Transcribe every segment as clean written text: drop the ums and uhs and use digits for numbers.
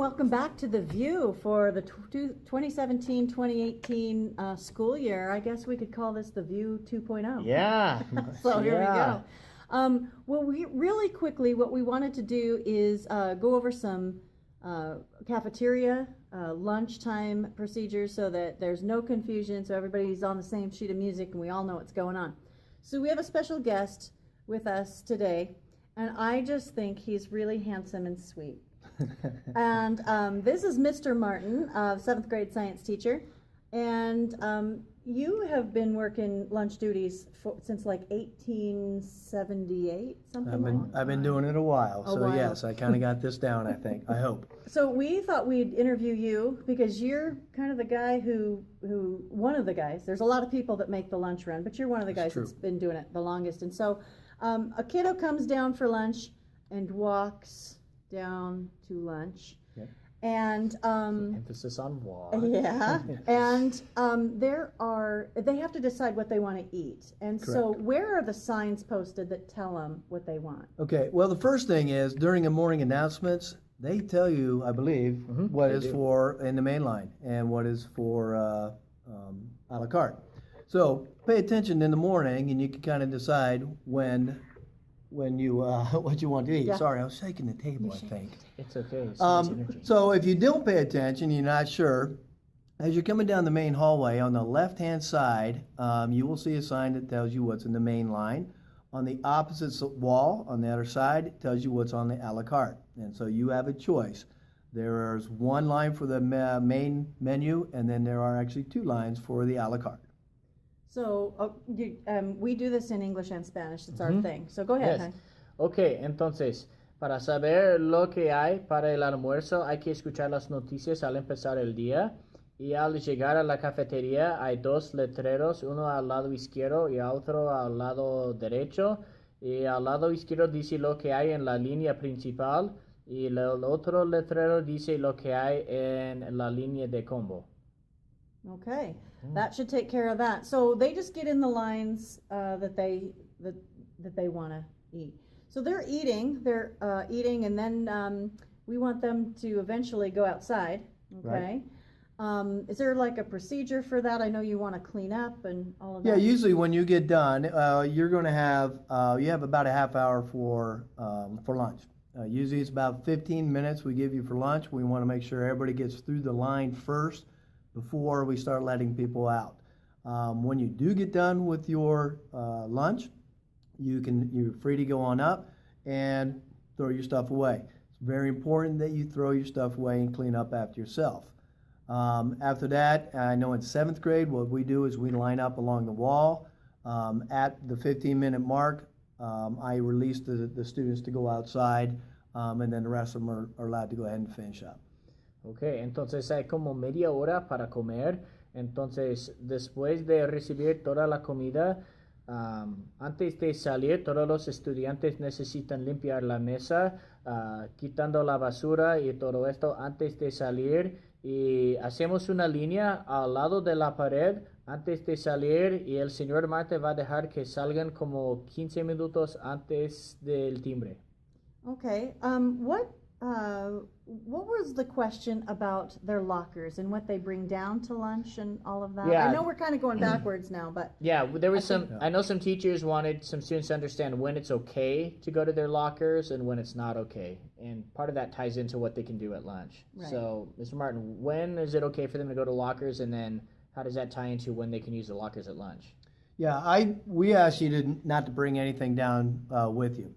welcome back to The View for the 2017-2018 school year. I guess we could call this The View 2.0. Yeah. So here we go. Well, really quickly, what we wanted to do is go over some cafeteria, lunchtime procedures so that there's no confusion, so everybody's on the same sheet of music and we all know what's going on. So we have a special guest with us today, and I just think he's really handsome and sweet. And this is Mr. Martin, 7th grade science teacher, and you have been working lunch duties since like 1878, something like that? I've been doing it a while, yes, I kind of got this down, I think, I hope. So we thought we'd interview you because you're kind of the guy one of the guys, there's a lot of people that make the lunch run, but you're one of the guys that's been doing it the longest. And so a kiddo comes down for lunch and walks down to lunch. Yep. And Emphasis on walk. yeah, and they have to decide what they want to eat. And so where are the signs posted that tell them what they want? Okay, well, the first thing is during the morning announcements, they tell you, I believe, what is for in the main line and what is for a la carte. So pay attention in the morning, and you can kind of decide when you what you want to eat. Yeah. Sorry, I was shaking the table, I think. It's okay. So if you don't pay attention, you're not sure, as you're coming down the main hallway, on the left-hand side, you will see a sign that tells you what's in the main line. On the opposite wall, on the other side, it tells you what's on the a la carte. And so you have a choice. There's one line for the main menu, and then there are actually two lines for the a la carte. So we do this in English and Spanish. It's our thing. So go ahead. Yes. Ok, entonces, para saber lo que hay para el almuerzo, hay que escuchar las noticias al empezar el día. Y al llegar a la cafetería, hay dos letreros, uno al lado izquierdo y otro al lado derecho. Y al lado izquierdo dice lo que hay en la línea principal, y el otro letrero dice lo que hay en la línea de combo. Okay, that should take care of that. So they just get in the lines that they want to eat. So they're eating, and then we want them to eventually go outside. Okay. Right. Is there like a procedure for that? I know you want to clean up and all of that. Yeah, usually when you get done, you're going to have you have about a half hour for lunch. Usually it's about 15 minutes we give you for lunch. We want to make sure everybody gets through the line first before we start letting people out. When you do get done with your lunch, you're free to go on up and throw your stuff away. It's very important that you throw your stuff away and clean up after yourself. After that, I know in 7th grade, what we do is we line up along the wall. At the 15-minute mark, I release the students to go outside, and then the rest of them are allowed to go ahead and finish up. Ok, entonces hay como media hora para comer. Entonces, después de recibir toda la comida, antes de salir, todos los estudiantes necesitan limpiar la mesa, quitando la basura y todo esto antes de salir. Y hacemos una línea al lado de la pared antes de salir, y el señor Marte va a dejar que salgan como 15 minutos antes del timbre. Okay, what was the question about their lockers and what they bring down to lunch and all of that? Yeah. I know we're kind of going backwards now, but yeah, there was I know some teachers wanted some students to understand when it's okay to go to their lockers and when it's not okay, and part of that ties into what they can do at lunch. Right. So, Mr. Martin, when is it okay for them to go to lockers, and then how does that tie into when they can use the lockers at lunch? Yeah, we ask you not to bring anything down with you.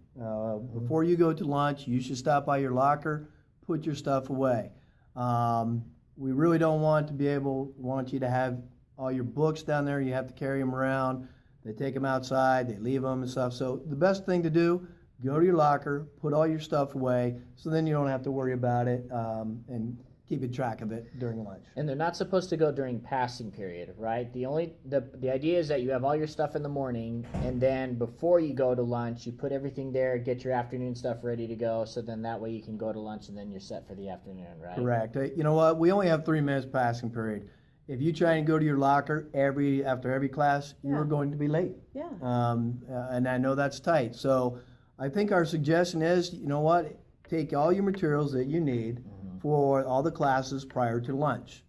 Before you go to lunch, you should stop by your locker, put your stuff away. We really don't want you to have all your books down there. You have to carry them around. They take them outside, they leave them and stuff. So the best thing to do, go to your locker, put all your stuff away, so then you don't have to worry about it and keeping track of it during lunch. And they're not supposed to go during passing period, right? The idea is that you have all your stuff in the morning, and then before you go to lunch, you put everything there, get your afternoon stuff ready to go, so then that way you can go to lunch and then you're set for the afternoon, right? Correct. You know what? We only have 3 minutes passing period. If you try and go to your locker after every class, you're going to be late. Yeah. And I know that's tight. So I think our suggestion is, you know what? Take all your materials that you need, for all the classes prior to lunch.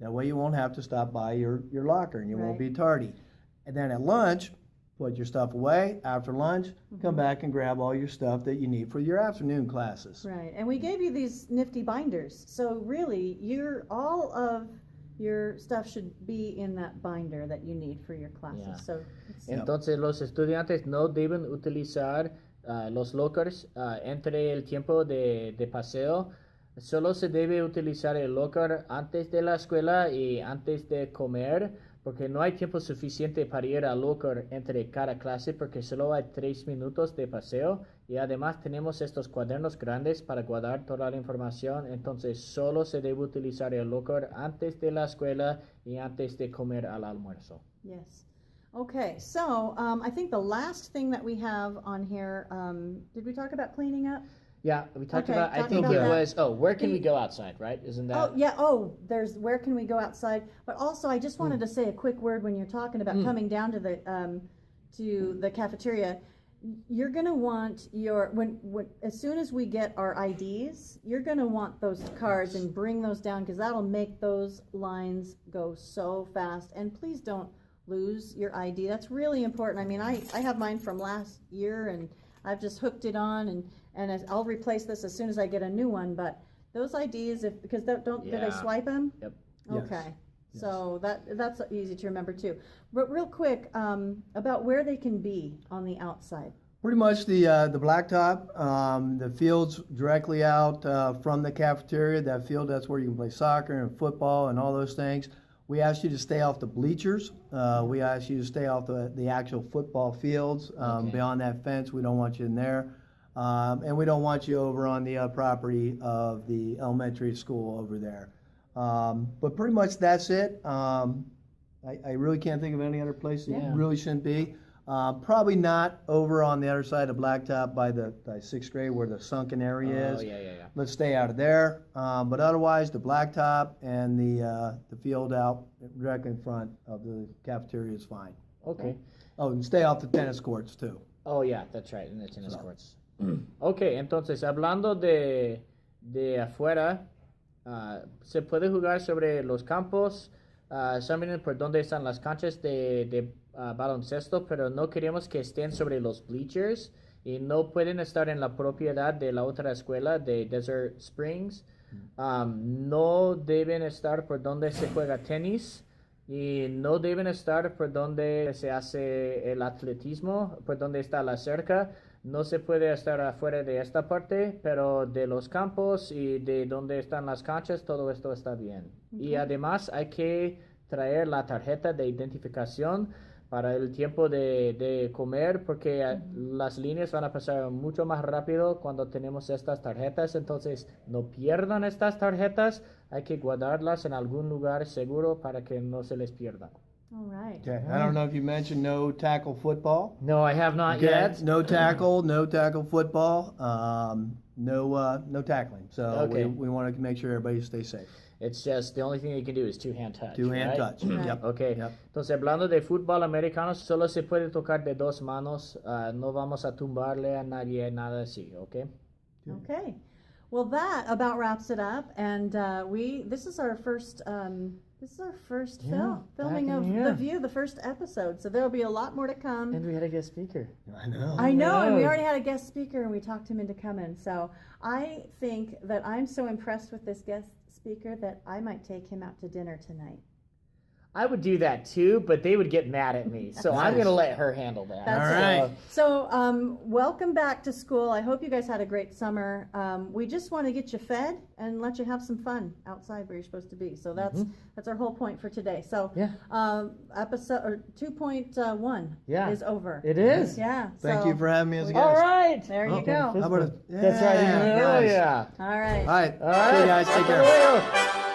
That way you won't have to stop by your locker and you won't Right. be tardy. And then at lunch, put your stuff away. After lunch, come back and grab all your stuff that you need for your afternoon classes. Right, and we gave you these nifty binders, so really, all of your stuff should be in that binder that you need for your classes, Yeah. so. it's- Entonces los estudiantes no deben utilizar los lockers entre el tiempo de paseo. Solo se debe utilizar el locker antes de la escuela y antes de comer, porque no hay tiempo suficiente para ir al locker entre cada clase, porque solo hay 3 minutos de paseo y además tenemos estos cuadernos grandes para guardar toda la información. Entonces solo se debe utilizar el locker antes de la escuela y antes de comer al almuerzo. Yes. Okay, so, I think the last thing that we have on here, did we talk about cleaning up? Yeah, we talked Okay, about, I talking think about it that. was, where can we go outside, right? Isn't that? Oh, yeah, there's where can we go outside, but also I just wanted to say a quick word when you're talking about coming down to the cafeteria. You're gonna want as soon as we get our IDs, you're gonna want those cards and bring those down, because that'll make those lines go so fast, and please don't lose your ID, that's really important. I mean, I have mine from last year, and I've just hooked it on, and I'll replace this as soon as I get a new one, but those IDs, do they Yeah. swipe them? Yep. Yes. Okay, so that's easy to remember too. But real quick, about where they can be on the outside. Pretty much the blacktop, the fields directly out from the cafeteria. That field, that's where you can play soccer and football and all those things. We ask you to stay off the bleachers. We ask you to stay off the actual football fields. Okay. Beyond that fence, we don't want you in there. And we don't want you over on the property of the elementary school over there. But pretty much that's it. I really can't think of any other place that Yeah. you really shouldn't be. Probably not over on the other side of Blacktop by the 6th grade where the sunken area Oh, is. yeah. Let's stay out of there. But otherwise, the Blacktop and the field out directly in front of the cafeteria is fine. Okay. Oh, and stay off the tennis courts too. Oh, yeah, that's right, in the tennis So. courts. Ok, entonces, hablando de afuera, se puede jugar sobre los campos, saben por dónde están las canchas de baloncesto, pero no queremos que estén sobre los bleachers y no pueden estar en la propiedad de la otra escuela de Desert Springs. No deben estar por donde se juega tenis y no deben estar por donde se hace el atletismo, por donde está la cerca. No se puede estar afuera de esta parte, pero de los campos y de donde están las canchas, todo esto está bien. Y además hay que traer la tarjeta de identificación para el tiempo de comer, porque las líneas van a pasar mucho más rápido cuando tenemos estas tarjetas. Entonces, no pierdan estas tarjetas. Hay que guardarlas en algún lugar seguro para que no se les pierdan. All right. Okay. I don't know if you mentioned no tackle football. No, I have not Okay, yet. no tackle football, no tackling. So Okay. we want to make sure everybody stays safe. It's just the only thing you can do is two-hand touch. Two-hand right? touch. Right. Yep. Okay. Yep. Entonces, hablando de fútbol americano, solo se puede tocar de dos manos. No vamos a tumbarle a nadie, nada así, ¿ok? Okay. Well, that about wraps it up, and this is our first Yeah, filming back of in The here. View, the first episode. So there will be a lot more to come. And we had a guest speaker. I know. I know, and we Yeah. already had a guest speaker, and we talked him into coming. So I think that I'm so impressed with this guest speaker that I might take him out to dinner tonight. I would do that too, but they would get mad at me. So I'm going to let her handle that. That's All right. So welcome back to school. I hope you guys had a great summer. We just want to get you fed and let you have some fun outside where you're supposed to be. So that's our whole point for today. So Yeah. episode or 2.1 Yeah. is over. It is. Yeah. Thank so you for having me as a All guest. right. There you Okay. go. How about That's right. Yeah, Oh, nice. yeah. All right. All right. All right. See you guys. Take care. Hasta luego.